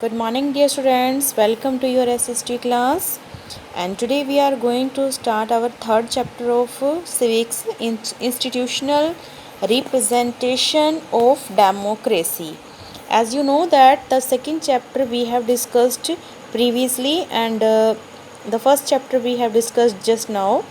Good morning, dear students. Welcome to your SST class. And today we are going to start our third chapter of Civics Institutional Representation of Democracy. As you know that the second chapter we have discussed previously and the first chapter we have discussed just now.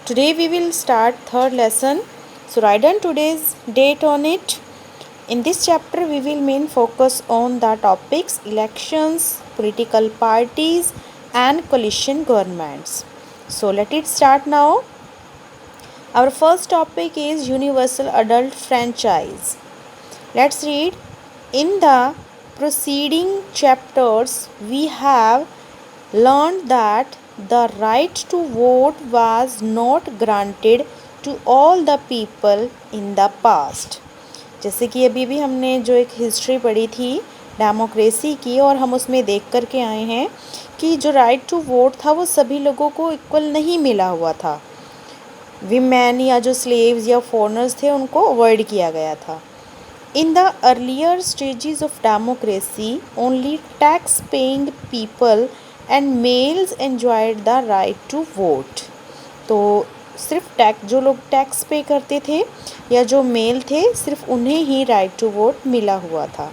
Today we will start third lesson. So write down today's date on it. In this chapter, we will main focus on the topics elections, political parties, and coalition governments. So let it start now. Our first topic is universal adult franchise. Let's read. In the preceding chapters, we have learned that the right to vote was not granted to all the people in the past. जैसे कि अभी भी हमने जो एक history पढ़ी थी democracy की और हम उसमें देख कर के आए हैं कि जो राइट टू वोट था वो सभी लोगों को इक्वल नहीं मिला हुआ था। विमेन या जो स्लेव्स या फॉरेनर्स थे उनको अवॉइड किया गया था। In the earlier stages of democracy only tax paying people and males enjoyed the right to vote. तो सिर्फ जो लोग टैक्स पे करते थे या जो मेल थे सिर्फ उन्हें ही राइट टू वोट मिला हुआ था।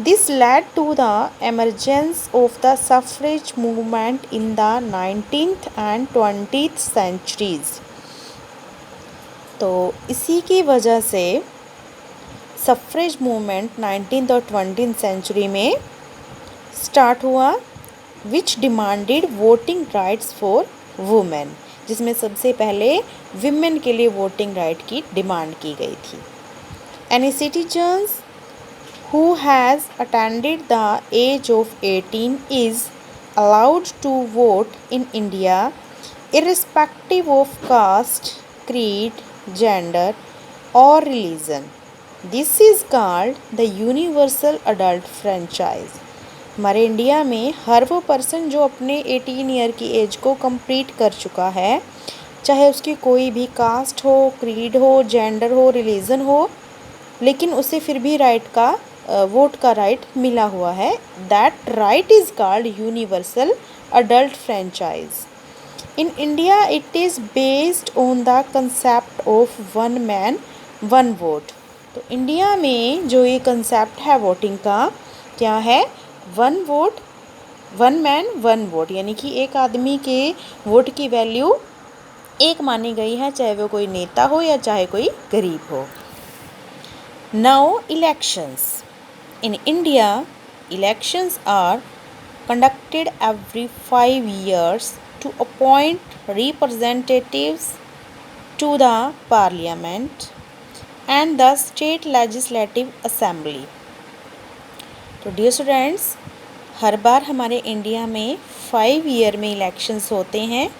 This led to the emergence of the suffrage movement in the 19th and 20th centuries। तो इसी की वजह से सफ्रेज मूवमेंट 19th और 20th सेंचुरी में स्टार्ट हुआ which demanded voting rights for women, जिसमें सबसे पहले विमेन के लिए वोटिंग राइट की डिमांड की गई थी। Any citizens who has attended the age of 18 is allowed to vote in India irrespective of caste, creed, gender और religion. This is called the universal adult franchise. हमारे India में हर वो person जो अपने 18 ईयर की एज को complete कर चुका है, चाहे उसकी कोई भी कास्ट हो, क्रीड हो, जेंडर हो, रिलीजन हो, लेकिन उसे फिर भी वोट का राइट मिला हुआ है, that right is called universal adult franchise. In India it is based on the concept of one man one vote. तो इंडिया में जो ये कंसेप्ट है वोटिंग का क्या है, one vote one man one vote, यानी कि एक आदमी के वोट की वैल्यू एक मानी गई है, चाहे वो कोई नेता हो या चाहे कोई गरीब हो। Now elections in India, elections are conducted every 5 years to appoint representatives to the parliament and the state legislative assembly। तो डियर स्टूडेंट्स, हर बार हमारे इंडिया में 5 ईयर में इलेक्शंस होते हैं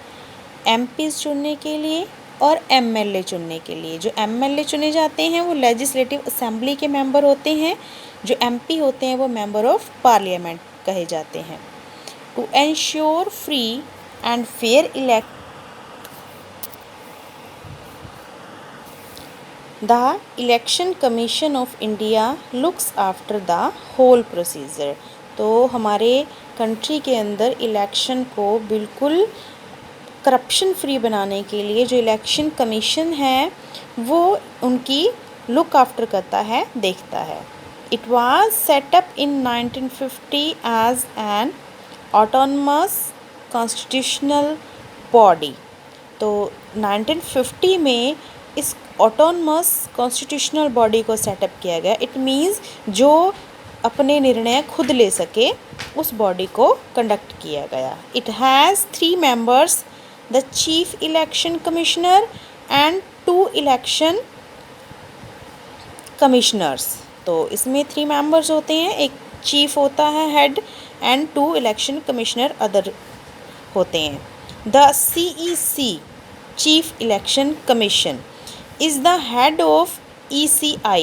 एमपीज़ चुनने के लिए और एमएलए चुनने के लिए। जो एमएलए चुने जाते हैं वो लेजिस्लेटिव असेंबली के मेंबर होते हैं, जो एमपी होते हैं वो मेंबर ऑफ पार्लियामेंट कहे जाते हैं। To ensure free and fair the election commission of India looks after the whole procedure. तो हमारे कंट्री के अंदर इलेक्शन को बिल्कुल करप्शन फ्री बनाने के लिए जो इलेक्शन कमीशन है वो उनकी लुक आफ्टर करता है, देखता है। It was set up in 1950 as an autonomous constitutional body. तो 1950 में इस ऑटोनमस कॉन्स्टिट्यूशनल बॉडी को सेटअप किया गया। इट मीन्स जो अपने निर्णय खुद ले सके उस बॉडी को कंडक्ट किया गया। It has 3 members, the chief election commissioner and 2 election commissioners. तो इसमें 3 मेंबर्स होते हैं, एक चीफ होता है head and 2 election commissioner other होते हैं। The CEC chief election commission is the head of ECI।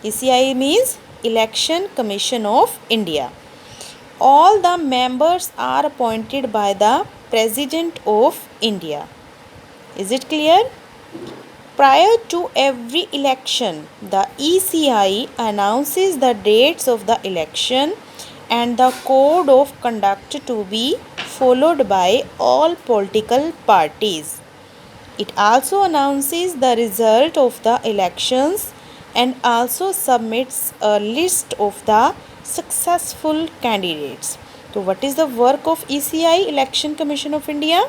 ECI means Election Commission of India। All the members are appointed by the President of India। Is it clear? Prior to every election, the ECI announces the dates of the election and the code of conduct to be followed by all political parties. It also announces the result of the elections and also submits a list of the successful candidates. तो what is the work of ECI, Election Commission of India?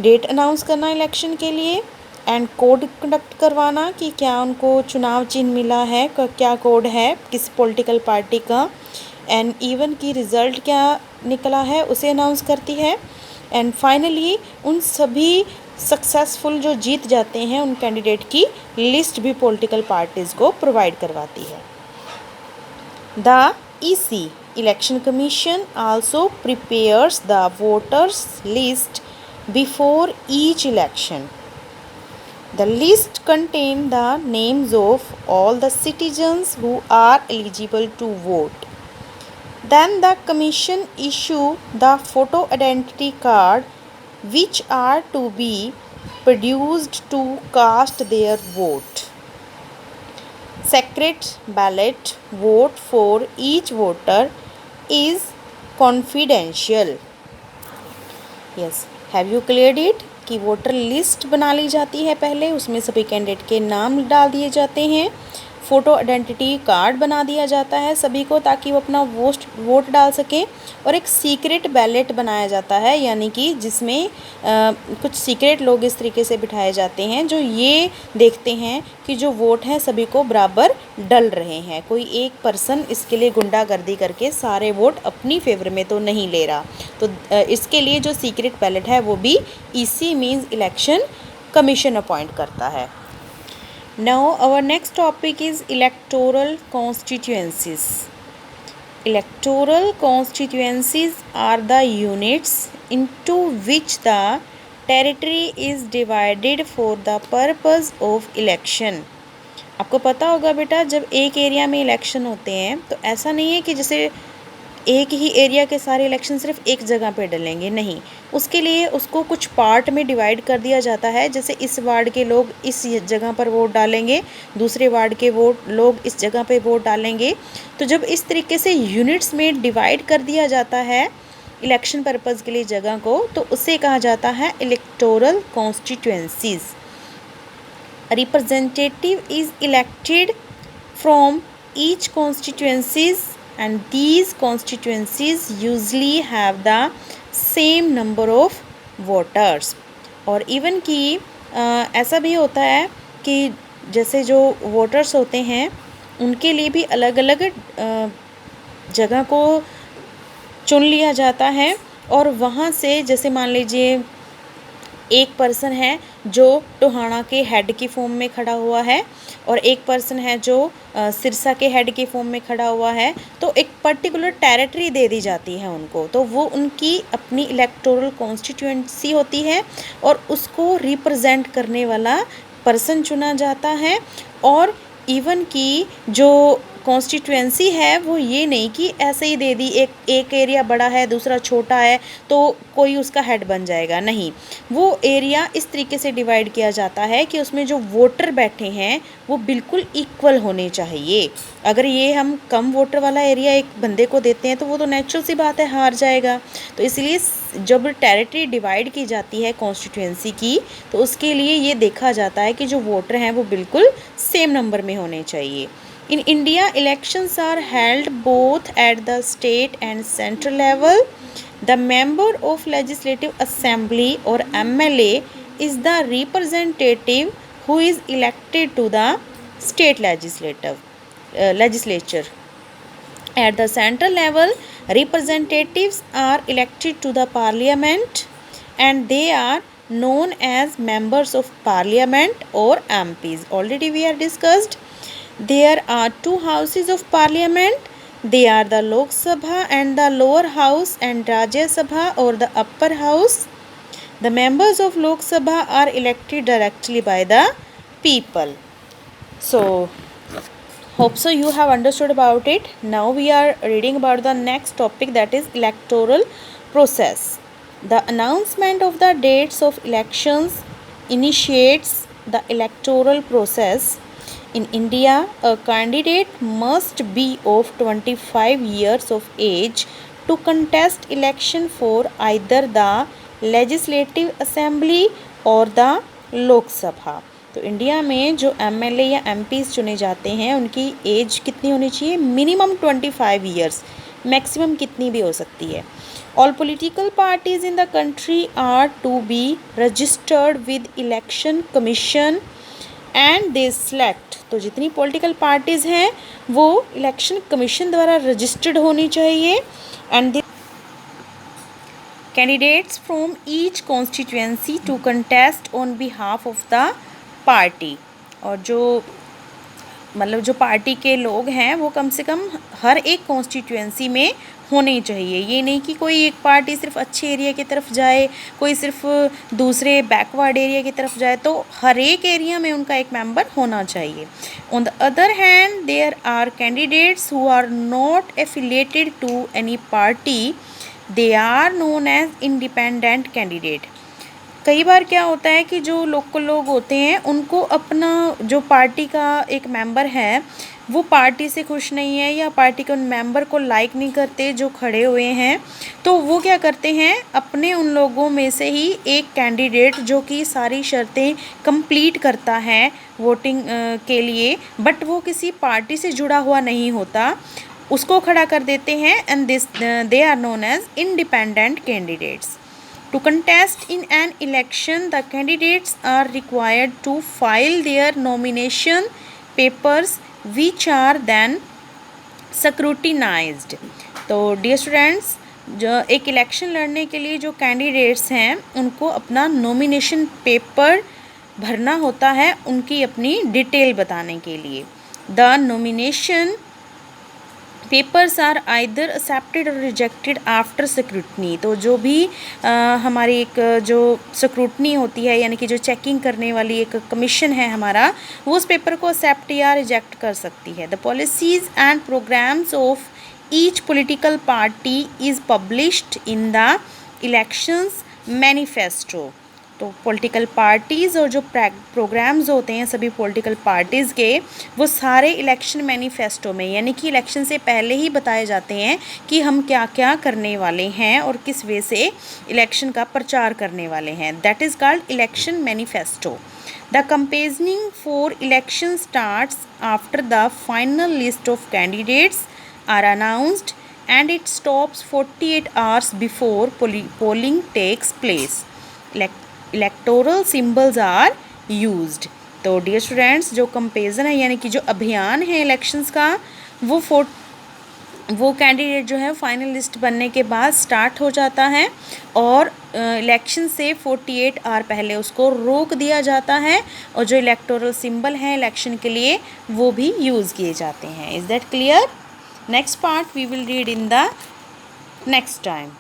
Date announce करना election के लिए, and code conduct करवाना कि क्या उनको चुनाव चिन्ह मिला है, क्या कोड है किस पॉलिटिकल पार्टी का, एंड इवन की रिज़ल्ट क्या निकला है उसे अनाउंस करती है, एंड फाइनली उन सभी सक्सेसफुल जो जीत जाते हैं उन कैंडिडेट की लिस्ट भी पॉलिटिकल पार्टीज़ को प्रोवाइड करवाती है. The EC, Election Commission, also prepares the voters list before each election. The list contains the names of all the citizens who are eligible to vote. Then the commission issue the photo identity card which are to be produced to cast their vote. Secret ballot vote for each voter is confidential. Yes. Have you cleared it कि voter list बना ली जाती है पहले, उसमें सभी candidate के नाम डाल दिए जाते हैं, फ़ोटो आइडेंटिटी कार्ड बना दिया जाता है सभी को ताकि वो अपना वोट डाल सकें, और एक सीक्रेट बैलेट बनाया जाता है, यानी कि जिसमें कुछ सीक्रेट लोग इस तरीके से बिठाए जाते हैं जो ये देखते हैं कि जो वोट हैं सभी को बराबर डल रहे हैं, कोई एक पर्सन इसके लिए गुंडागर्दी करके सारे वोट अपनी फेवर में तो नहीं ले रहा. तो इसके लिए जो सीक्रेट बैलेट है वो भी EC means election commission appoint करता है. Now our next topic is electoral constituencies. Electoral constituencies are the units into which the territory is divided for the purpose of election. आपको पता होगा बेटा, जब एक एरिया में इलेक्शन होते हैं तो ऐसा नहीं है कि जैसे एक ही एरिया के सारे इलेक्शन सिर्फ एक जगह पे डलेंगे, नहीं, उसके लिए उसको कुछ पार्ट में डिवाइड कर दिया जाता है. जैसे इस वार्ड के लोग इस जगह पर वोट डालेंगे, दूसरे वार्ड के लोग इस जगह पे वोट डालेंगे. तो जब इस तरीके से यूनिट्स में डिवाइड कर दिया जाता है इलेक्शन पर्पज़ के लिए जगह को, तो उसे कहा जाता है electoral constituencies. Representative is elected from each constituencies and these constituencies usually have the same number of voters. और इवन कि ऐसा भी होता है कि जैसे जो वोटर्स होते हैं उनके लिए भी अलग अलग जगह को चुन लिया जाता है, और वहाँ से जैसे मान लीजिए एक पर्सन है जो टोहाना के हेड की फॉर्म में खड़ा हुआ है और एक पर्सन है जो सिरसा के हेड की फॉर्म में खड़ा हुआ है, तो एक पर्टिकुलर टेरिटरी दे दी जाती है उनको, तो वो उनकी अपनी इलेक्टोरल कॉन्स्टिट्यूएंसी होती है और उसको रिप्रेजेंट करने वाला पर्सन चुना जाता है. और इवन की जो कॉन्स्टिट्यूएंसी है वो ये नहीं कि ऐसे ही दे दी, एक एरिया बड़ा है दूसरा छोटा है तो कोई उसका हेड बन जाएगा, नहीं, वो एरिया इस तरीके से डिवाइड किया जाता है कि उसमें जो वोटर बैठे हैं वो बिल्कुल इक्वल होने चाहिए. अगर ये हम कम वोटर वाला एरिया एक बंदे को देते हैं तो वो तो नेचुरल सी बात है हार जाएगा. तो इसलिए जब टेरिटरी डिवाइड की जाती है कॉन्स्टिट्यूएंसी की, तो उसके लिए ये देखा जाता है कि जो वोटर हैं वो बिल्कुल सेम नंबर में होने चाहिए. In India, elections are held both at the state and central level. The member of Legislative Assembly or MLA is the representative who is elected to the state legislature. At the central level, representatives are elected to the parliament and they are known as members of parliament or MPs. Already we have discussed. There are two houses of parliament. They are the Lok Sabha and the lower house, and Rajya Sabha or the upper house. The members of Lok Sabha are elected directly by the people. So, hope so you have understood about it. Now we are reading about the next topic, that is electoral process. The announcement of the dates of elections initiates the electoral process. In India, a candidate must be of 25 years of age to contest election for either the Legislative Assembly or the Lok Sabha. तो India में जो MLA या MPs चुने जाते हैं उनकी as कितनी होनी चाहिए? मिनिमम 25 ईयर्स, मैक्सिमम कितनी भी हो सकती है. All political parties in the country are to be registered with election commission and they select. तो जितनी पॉलिटिकल पार्टीज़ हैं वो इलेक्शन कमीशन द्वारा रजिस्टर्ड होनी चाहिए. And the candidates from each constituency to contest on behalf of the party. और जो मतलब जो पार्टी के लोग हैं वो कम से कम हर एक कॉन्स्टिट्यूएंसी में होने चाहिए. ये नहीं कि कोई एक पार्टी सिर्फ अच्छे एरिया की तरफ जाए, कोई सिर्फ दूसरे बैकवर्ड एरिया की तरफ जाए, तो हर एक एरिया में उनका एक मेंबर होना चाहिए. On the other hand there are candidates who are not affiliated to any party, they are known as independent candidate. कई बार क्या होता है कि जो लोकल लोग होते हैं उनको अपना जो पार्टी का एक मेंबर है वो पार्टी से खुश नहीं है या पार्टी के उन मेंबर को लाइक नहीं करते जो खड़े हुए हैं, तो वो क्या करते हैं अपने उन लोगों में से ही एक कैंडिडेट जो कि सारी शर्तें कंप्लीट करता है वोटिंग के लिए, बट वो किसी पार्टी से जुड़ा हुआ नहीं होता, उसको खड़ा कर देते हैं. And this they are known as independent candidates. To contest in an election, the candidates are required to file their nomination papers which are then scrutinized. तो डियर स्टूडेंट्स, जो एक इलेक्शन लड़ने के लिए जो कैंडिडेट्स हैं उनको अपना नॉमिनेशन पेपर भरना होता है उनकी अपनी डिटेल बताने के लिए. The nomination papers are either accepted और रिजेक्टेड आफ्टर स्क्रूटनी. तो जो भी हमारी एक जो स्क्रूटनी होती है यानी कि जो चेकिंग करने वाली एक कमीशन है हमारा, वो उस पेपर को एक्सेप्ट या रिजेक्ट कर सकती है. The policies and programmes of each political party is published in the elections manifesto. तो पॉलिटिकल पार्टीज़ और जो प्रोग्राम्स होते हैं सभी पॉलिटिकल पार्टीज़ के, वो सारे इलेक्शन मैनिफेस्टो में यानी कि इलेक्शन से पहले ही बताए जाते हैं कि हम क्या क्या करने वाले हैं और किस वे से इलेक्शन का प्रचार करने वाले हैं. That is called election manifesto. The campaigning for election starts after the final list of candidates are announced and it stops 48 hours before polling takes place. Electoral symbols are used. तो dear students, जो comparison है यानी कि जो अभियान है elections का वो कैंडिडेट जो है फाइनल लिस्ट बनने के बाद स्टार्ट हो जाता है और इलेक्शन से 48 आवर पहले उसको रोक दिया जाता है और जो इलेक्टोरल सिंबल हैं इलेक्शन के लिए वो भी यूज़ किए जाते हैं. Is that clear? Next part we will read in the next time.